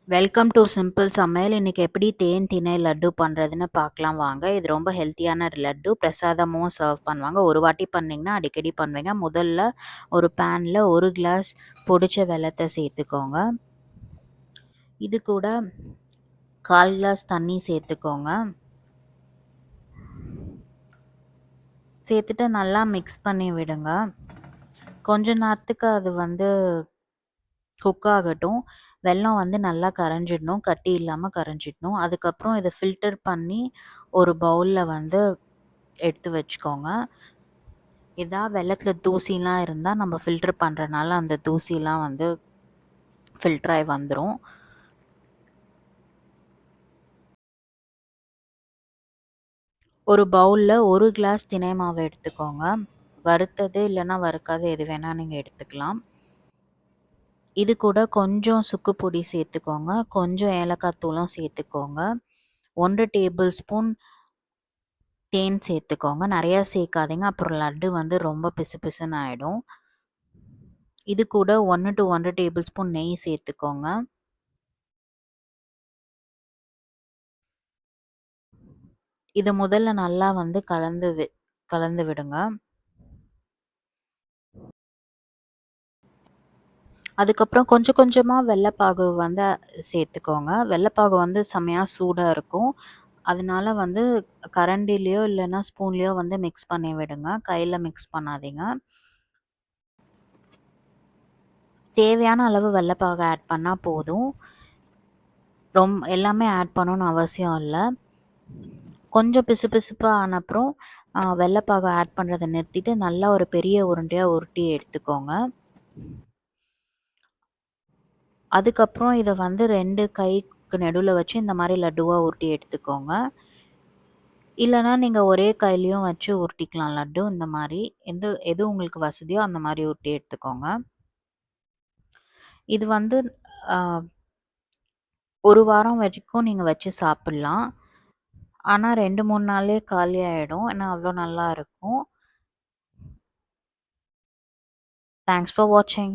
Welcome to simple சமையல். இன்னைக்கு எப்படி தேன் திணை லட்டு பண்ணுறதுன்னு பார்க்கலாம் வாங்க. இது ரொம்ப ஹெல்த்தியான லட்டு. பிரசாதமும் சர்வ் பண்ணுவாங்க. ஒரு வாட்டி பண்ணிங்கன்னா அடிக்கடி பண்ணுவீங்க. முதல்ல ஒரு பேனில் 1 கிளாஸ் பொடிச்ச வெல்லத்தை சேர்த்துக்கோங்க. இது கூட 1/4 கிளாஸ் தண்ணி சேர்த்துக்கோங்க. சேர்த்துட்டு நல்லா மிக்ஸ் பண்ணி விடுங்க. கொஞ்ச நேரத்துக்கு அது குக் ஆகட்டும். வெல்லம் நல்லா கரைஞ்சிடணும், கட்டி இல்லாமல் கரைஞ்சிடணும். அதுக்கப்புறம் இதை ஃபில்டர் பண்ணி ஒரு பவுலில் எடுத்து வச்சுக்கோங்க. வெள்ளத்தில் தூசிலாம் இருந்தால் நம்ம ஃபில்டர் பண்ணுறனால அந்த தூசிலாம் ஃபில்டர் ஆகி வந்துடும். ஒரு பவுலில் 1 கிளாஸ் தினை மாவு எடுத்துக்கோங்க. வறுத்தது இல்லைன்னா வறுக்காது எது வேணால் நீங்கள் எடுத்துக்கலாம். இது கூட கொஞ்சம் சுக்கு பொடி சேர்த்துக்கோங்க, கொஞ்சம் ஏலக்காய் தூளும் சேர்த்துக்கோங்க. 1 டேபிள் ஸ்பூன் தேன் சேர்த்துக்கோங்க. நிறையா சேர்க்காதீங்க, அப்புறம் லட்டு ரொம்ப பிசு பிசுன்னு ஆகிடும். இது கூட 1 to 1 டேபிள் ஸ்பூன் நெய் சேர்த்துக்கோங்க. இது முதல்ல நல்லா கலந்து விடுங்க. அதுக்கப்புறம் கொஞ்சம் கொஞ்சமாக வெள்ளைப்பாகு சேர்த்துக்கோங்க. வெள்ளைப்பாகு செமையாக சூடாக இருக்கும். அதனால கரண்டிலையோ இல்லைன்னா ஸ்பூன்லேயோ மிக்ஸ் பண்ணி விடுங்க. கையில் மிக்ஸ் பண்ணாதீங்க. தேவையான அளவு வெள்ளைப்பாகு ஆட் பண்ணால் போதும். எல்லாமே ஆட் பண்ணணும்னு அவசியம் இல்லை. கொஞ்சம் பிசுபிசுப்பாக ஆன அப்புறம் வெள்ளைப்பாகு ஆட் பண்ணுறதை நிறுத்திட்டு நல்லா ஒரு பெரிய உருண்டையாக உருட்டி எடுத்துக்கோங்க. அதுக்கப்புறம் இதை 2 கைக்கு நடுவில் வச்சு இந்த மாதிரி லட்டுவாக உருட்டி எடுத்துக்கோங்க. இல்லைனா நீங்கள் ஒரே கையிலையும் வச்சு உருட்டிக்கலாம் லட்டு. இந்த மாதிரி எது உங்களுக்கு வசதியோ அந்த மாதிரி உருட்டி எடுத்துக்கோங்க. இது 1 வாரம் வரைக்கும் நீங்கள் வச்சு சாப்பிட்லாம். ஆனால் 2-3 நாள்லேயே காலி ஆகிடும். ஏன்னா அவ்வளோ நல்லா இருக்கும். தேங்க்ஸ் ஃபார் வாட்சிங்.